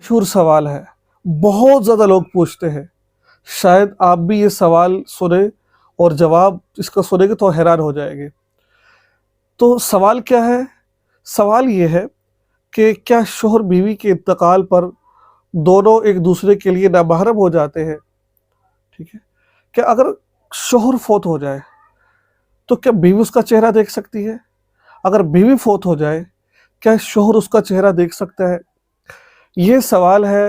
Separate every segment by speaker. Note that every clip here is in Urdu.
Speaker 1: مشہور سوال ہے، بہت زیادہ لوگ پوچھتے ہیں، شاید آپ بھی یہ سوال سنیں اور جواب اس کا سنیں گے تو حیران ہو جائیں گے۔ تو سوال کیا ہے؟ سوال یہ ہے کہ کیا شوہر بیوی کے انتقال پر دونوں ایک دوسرے کے لیے نامحرم ہو جاتے ہیں؟ ٹھیک ہے، کہ اگر شوہر فوت ہو جائے تو کیا بیوی اس کا چہرہ دیکھ سکتی ہے؟ اگر بیوی فوت ہو جائے کیا شوہر اس کا چہرہ دیکھ سکتا ہے؟ یہ سوال ہے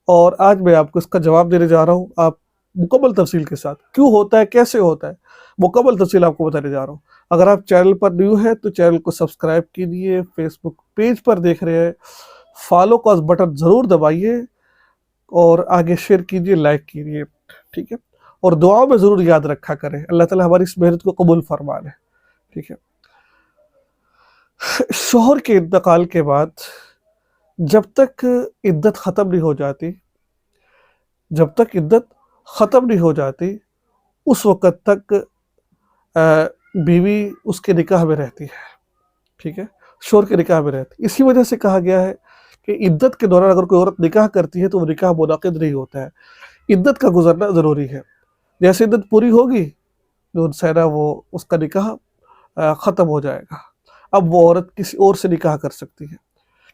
Speaker 1: اور آج میں آپ کو اس کا جواب دینے جا رہا ہوں، آپ مکمل تفصیل کے ساتھ۔ کیوں ہوتا ہے، کیسے ہوتا ہے، مکمل تفصیل آپ کو بتانے جا رہا ہوں۔ اگر آپ چینل پر نیو ہے تو چینل کو سبسکرائب کیجئے، فیس بک پیج پر دیکھ رہے ہیں فالو کا بٹن ضرور دبائیے اور آگے شیئر کیجئے، لائک کیجئے، ٹھیک ہے، اور دعاؤں میں ضرور یاد رکھا کریں، اللہ تعالیٰ ہماری اس محنت کو قبول فرما لے، ٹھیک ہے۔ شوہر کے انتقال کے بعد جب تک عدت ختم نہیں ہو جاتی، اس وقت تک بیوی اس کے نکاح میں رہتی ہے، ٹھیک ہے، شوہر کے نکاح میں رہتی ہے۔ اسی وجہ سے کہا گیا ہے کہ عدت کے دوران اگر کوئی عورت نکاح کرتی ہے تو وہ نکاح منعقد نہیں ہوتا ہے، عدت کا گزرنا ضروری ہے۔ جیسے عدت پوری ہوگی جو سینا وہ اس کا نکاح ختم ہو جائے گا، اب وہ عورت کسی اور سے نکاح کر سکتی ہے،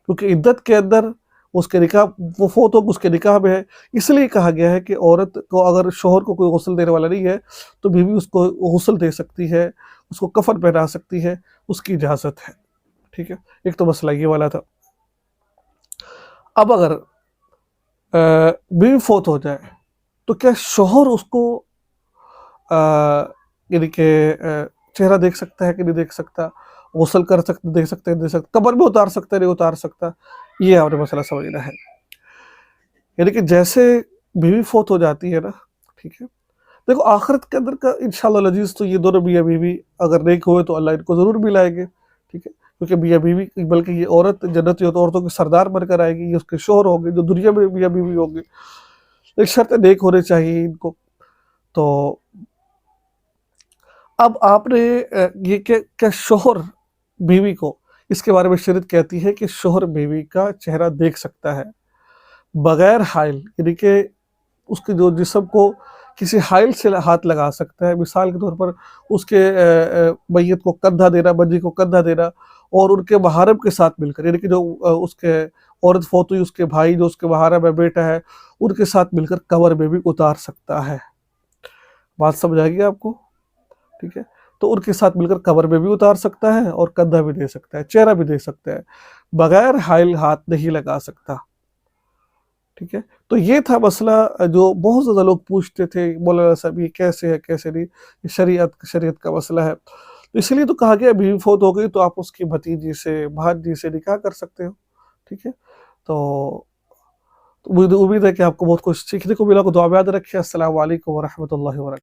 Speaker 1: کیونکہ عدت کے اندر اس کے نکاح، وہ فوت ہو اس کے نکاح میں ہے۔ اس لیے کہا گیا ہے کہ عورت کو اگر شوہر کو کوئی غسل دینے والا نہیں ہے تو بیوی اس کو غسل دے سکتی ہے، اس کو کفن پہنا سکتی ہے، اس کی اجازت ہے، ٹھیک ہے۔ ایک تو مسئلہ یہ والا تھا۔ اب اگر بیوی فوت ہو جائے تو کیا شوہر اس کو یعنی کہ چہرہ دیکھ سکتا ہے کہ نہیں دیکھ سکتا، غسل کر سکتا، دیکھ سکتا ہے نہیں دیکھ سکتا، قبر میں اتار سکتا ہے نہیں اتار سکتا، یہ آپ نے مسئلہ سمجھنا ہے۔ یعنی کہ جیسے بیوی فوت ہو جاتی ہے نا، ٹھیک ہے، دیکھو آخرت کے اندر کا انشاءاللہ العزیز تو یہ دونوں میاں بیوی اگر نیک ہوئے تو اللہ ان کو ضرور ملائے گے، ٹھیک ہے، کیونکہ میاں بیوی، بلکہ یہ عورت جنتی عورتوں کے سردار بن کر آئے گی، یہ اس کے شوہر ہوں گے جو دنیا میں میاں بیوی ہوں گے، ایک شرط نیک ہونے چاہیے ان کو۔ تو اب آپ نے یہ کہ شوہر بیوی کو، اس کے بارے میں شریعت کہتی ہے کہ شوہر بیوی کا چہرہ دیکھ سکتا ہے بغیر حائل، یعنی کہ اس کے جو جسم کو کسی حائل سے ہاتھ لگا سکتا ہے، مثال کے طور پر اس کے میت کو کندھا دینا، بجی کو کندھا دینا، اور ان کے محارم کے ساتھ مل کر، یعنی کہ جو اس کے عورت فوت ہوئی اس کے بھائی جو اس کے محارم ہے، بیٹا ہے، ان کے ساتھ مل کر قبر میں بھی اتار سکتا ہے۔ بات سمجھ آئے گی آپ کو؟ ٹھیک ہے، تو ان کے ساتھ مل کر قبر میں بھی اتار سکتا ہے اور کندھا بھی دے سکتا ہے، چہرہ بھی دے سکتا ہے، بغیر حائل ہاتھ نہیں لگا سکتا، ٹھیک ہے۔ تو یہ تھا مسئلہ جو بہت زیادہ لوگ پوچھتے تھے، مولانا صاحب یہ کیسے ہے کیسے نہیں، یہ شریعت کا مسئلہ ہے، تو اس لیے تو کہا گیا بیوی فوت ہو گئی تو آپ اس کی بھتیجی سے، بھانجی سے نکاح کر سکتے ہو، ٹھیک ہے۔ تو امید ہے کہ آپ کو بہت کچھ سیکھنے کو ملا، کو دعا میں یاد رکھیں۔ السلام علیکم ورحمۃ اللہ وبرکاتہ۔